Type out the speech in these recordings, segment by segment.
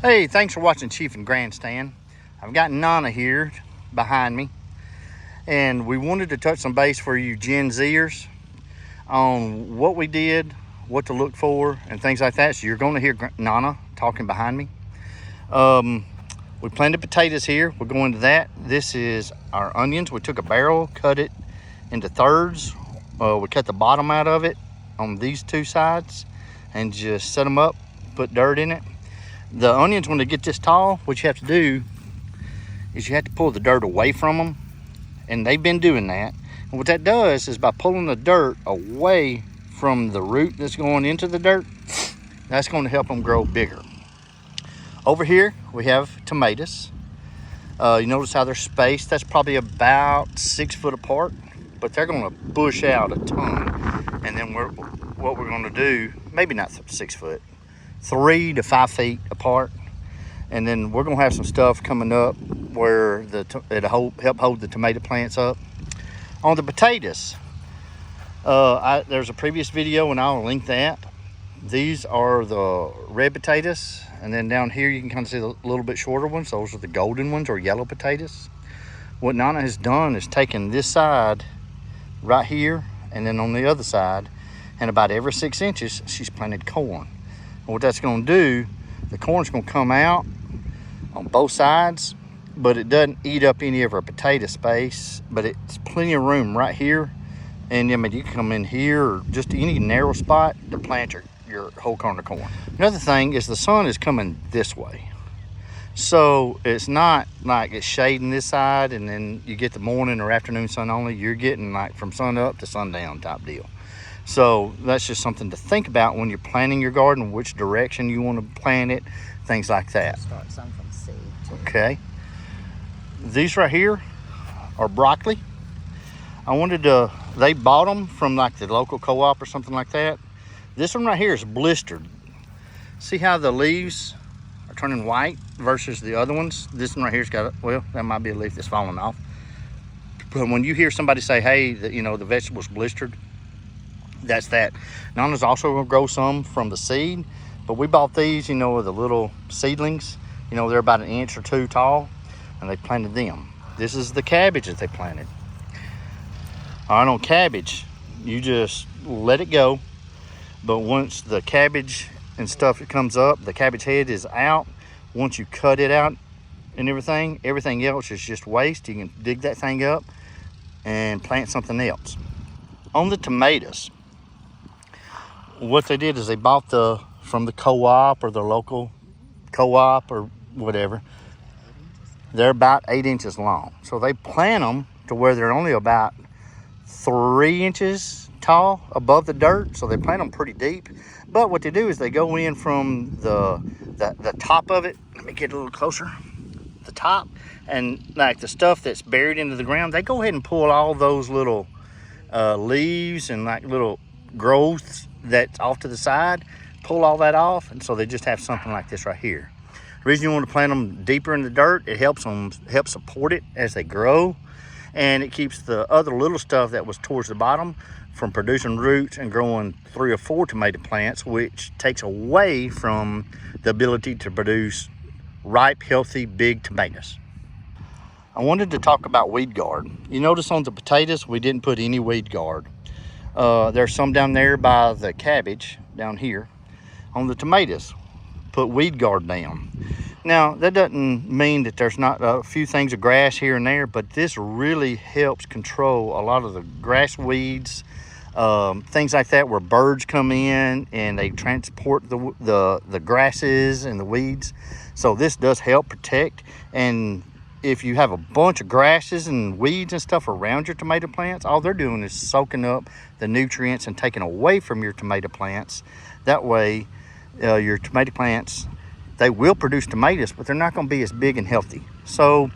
Hey, thanks for watching Chief and Grandstand. I've got Nana here behind me, and we wanted to touch some base for you Gen Zers on what we did, what to look for, and things like that. So you're going to hear Nana talking behind me. We planted potatoes here. We'll go into that. This is our onions. We took a barrel, cut it into thirds. We cut the bottom out of it on these two sides and just set them up, put dirt in it. The onions, when they get this tall, what you have to do is you have to pull the dirt away from them, and they've been doing that. And what that does is by pulling the dirt away from the root that's going into the dirt, that's going to help them grow bigger. Over here we have tomatoes. You notice how they're spaced. That's probably about 6 foot apart, but they're going to bush out a ton. And then what we're going to do, maybe not 6 foot, 3 to 5 feet apart, and then we're gonna have some stuff coming up where it'll help hold the tomato plants up. On the potatoes, there's a previous video and I'll link that. These are the red potatoes, and then down here you can kind of see the little bit shorter ones. Those are the golden ones, or yellow potatoes. What Nana has done is taken this side right here, and then on the other side, and about every 6 inches she's planted corn. What that's going to do, the corn's going to come out on both sides, but it doesn't eat up any of our potato space, but it's plenty of room right here. And I mean, you can come in here or just any narrow spot to plant your whole corn of corn. Another thing is the sun is coming this way, so it's not like it's shading this side and then you get the morning or afternoon sun only. You're getting like from sun up to sundown type deal. So that's just something to think about when you're planting your garden, which direction you want to plant it, things like that. Start some from seed too. Okay. These right here are broccoli. They bought them from like the local co-op or something like that. This one right here is blistered. See how the leaves are turning white versus the other ones? This one right here's got, well, that might be a leaf that's falling off. But when you hear somebody say, hey, the vegetable's blistered, that's that. Nana's also gonna grow some from the seed, but we bought these, the little seedlings. They're about 1 inch or 2 tall, and they planted them. This is the cabbage that they planted. All right, on cabbage, you just let it go. But once the cabbage and stuff comes up, the cabbage head is out. Once you cut it out and everything else is just waste. You can dig that thing up and plant something else. On the tomatoes, what they did is they bought from the co-op or the local co-op or whatever. They're about 8 inches long. So they plant them to where they're only about 3 inches tall above the dirt. So they plant them pretty deep. But what they do is they go in from the top of it. Let me get a little closer. The top, and like the stuff that's buried into the ground, they go ahead and pull all those little leaves and like little growths that's off to the side, pull all that off, and so they just have something like this right here. The reason you want to plant them deeper in the dirt, it helps support it as they grow, and it keeps the other little stuff that was towards the bottom from producing roots and growing 3 or 4 tomato plants, which takes away from the ability to produce ripe, healthy, big tomatoes. I wanted to talk about weed guard. You notice on the potatoes, we didn't put any weed guard. There's some down there by the cabbage down here. On the tomatoes, put weed guard down. Now, that doesn't mean that there's not a few things of grass here and there, but this really helps control a lot of the grass weeds, things like that, where birds come in and they transport the grasses and the weeds. So this does help protect. And if you have a bunch of grasses and weeds and stuff around your tomato plants, all they're doing is soaking up the nutrients and taking away from your tomato plants. That way, your tomato plants, they will produce tomatoes, but they're not going to be as big and healthy. So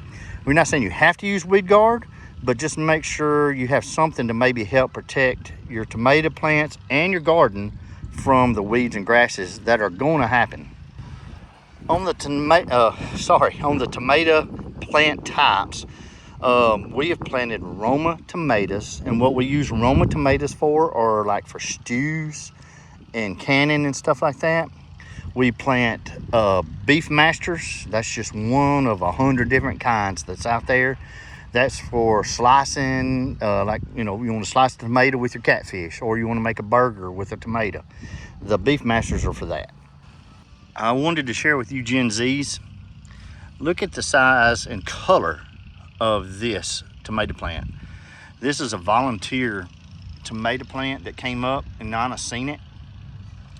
we're not saying you have to use weed guard, but just make sure you have something to maybe help protect your tomato plants and your garden from the weeds and grasses that are going to happen. On the tomato plant types, we have planted Roma tomatoes, and what we use Roma tomatoes for are like for stews and canning and stuff like that. We plant Beef Masters. That's just one of 100 different kinds that's out there. That's for slicing, like, you want to slice the tomato with your catfish, or you want to make a burger with a tomato. The Beef Masters are for that. I wanted to share with you Gen Zs. Look at the size and color of this tomato plant. This is a volunteer tomato plant that came up, and Nana seen it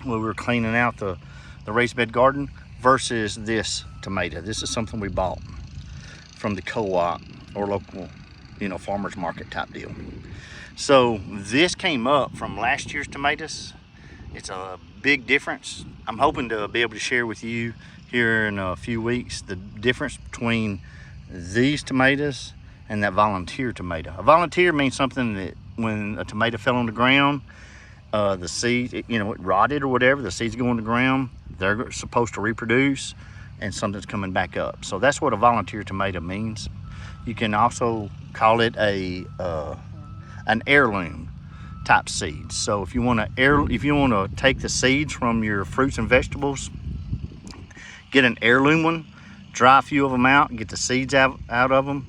when we were cleaning out the raised bed garden, versus this tomato. This is something we bought from the co-op or local, farmers market type deal. So this came up from last year's tomatoes. It's a big difference. I'm hoping to be able to share with you here in a few weeks the difference between these tomatoes and that volunteer tomato. A volunteer means something that when a tomato fell on the ground, the seed, it rotted or whatever, the seeds go on the ground, they're supposed to reproduce and something's coming back up. So that's what a volunteer tomato means. You can also call it an heirloom type seed. So if you want to take the seeds from your fruits and vegetables, get an heirloom one, dry a few of them out, and get the seeds out of them,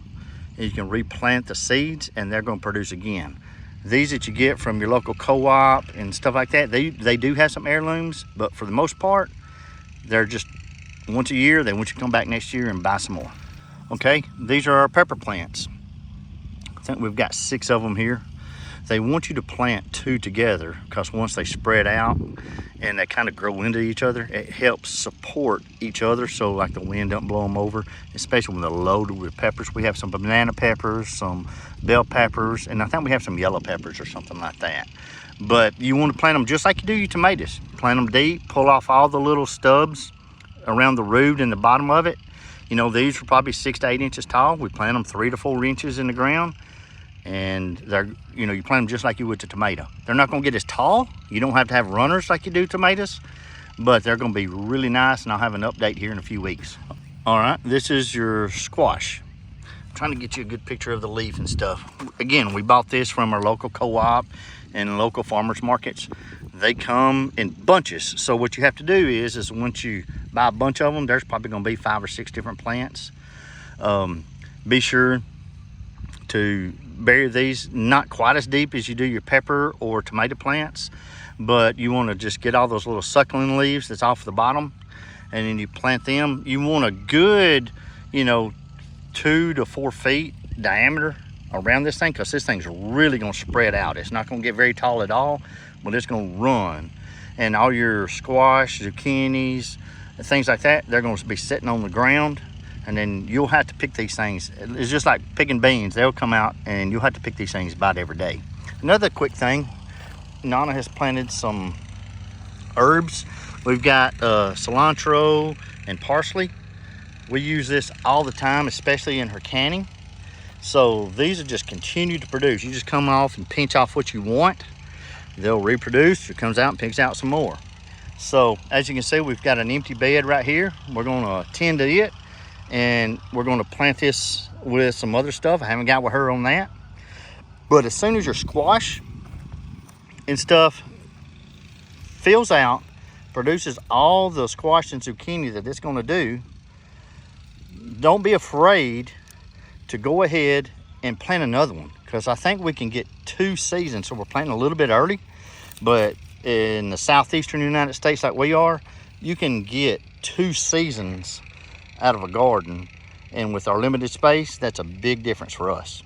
and you can replant the seeds and they're going to produce again. These that you get from your local co-op and stuff like that, they do have some heirlooms, but for the most part, they're just once a year. They want you to come back next year and buy some more. Okay, these are our pepper plants. I think we've got 6 of them here. They want you to plant 2 together because once they spread out and they kind of grow into each other, it helps support each other, so like the wind don't blow them over, especially when they're loaded with peppers. We have some banana peppers, some bell peppers, and I think we have some yellow peppers or something like that. But you want to plant them just like you do your tomatoes. Plant them deep, pull off all the little stubs around the root and the bottom of it. These are probably 6 to 8 inches tall. We plant them 3 to 4 inches in the ground. And they're, you plant them just like you would the tomato. They're not gonna get as tall. You don't have to have runners like you do tomatoes, but they're gonna be really nice, and I'll have an update here in a few weeks. All right, this is your squash. I'm trying to get you a good picture of the leaf and stuff. Again, we bought this from our local co-op and local farmers markets. They come in bunches. So what you have to do is once you buy a bunch of them, there's probably gonna be 5 or 6 different plants. Be sure to bury these not quite as deep as you do your pepper or tomato plants, but you want to just get all those little suckling leaves that's off the bottom, and then you plant them. You want a good 2 to 4 feet diameter around this thing, because this thing's really going to spread out. It's not going to get very tall at all, but it's going to run. And all your squash, zucchinis, things like that, they're going to be sitting on the ground. And then you'll have to pick these things. It's just like picking beans. They'll come out and you'll have to pick these things about every day. Another quick thing, Nana has planted some herbs. We've got cilantro and parsley. We use this all the time, especially in her canning. So these will just continue to produce. You just come off and pinch off what you want. They'll reproduce. It comes out and picks out some more. So as you can see, we've got an empty bed right here. We're gonna tend to it. And we're going to plant this with some other stuff. I haven't got with her on that. But as soon as your squash and stuff fills out, produces all the squash and zucchini that it's going to do, don't be afraid to go ahead and plant another one, because I think we can get 2 seasons. So we're planting a little bit early, but in the southeastern United States like we are, you can get 2 seasons out of a garden, and with our limited space, that's a big difference for us.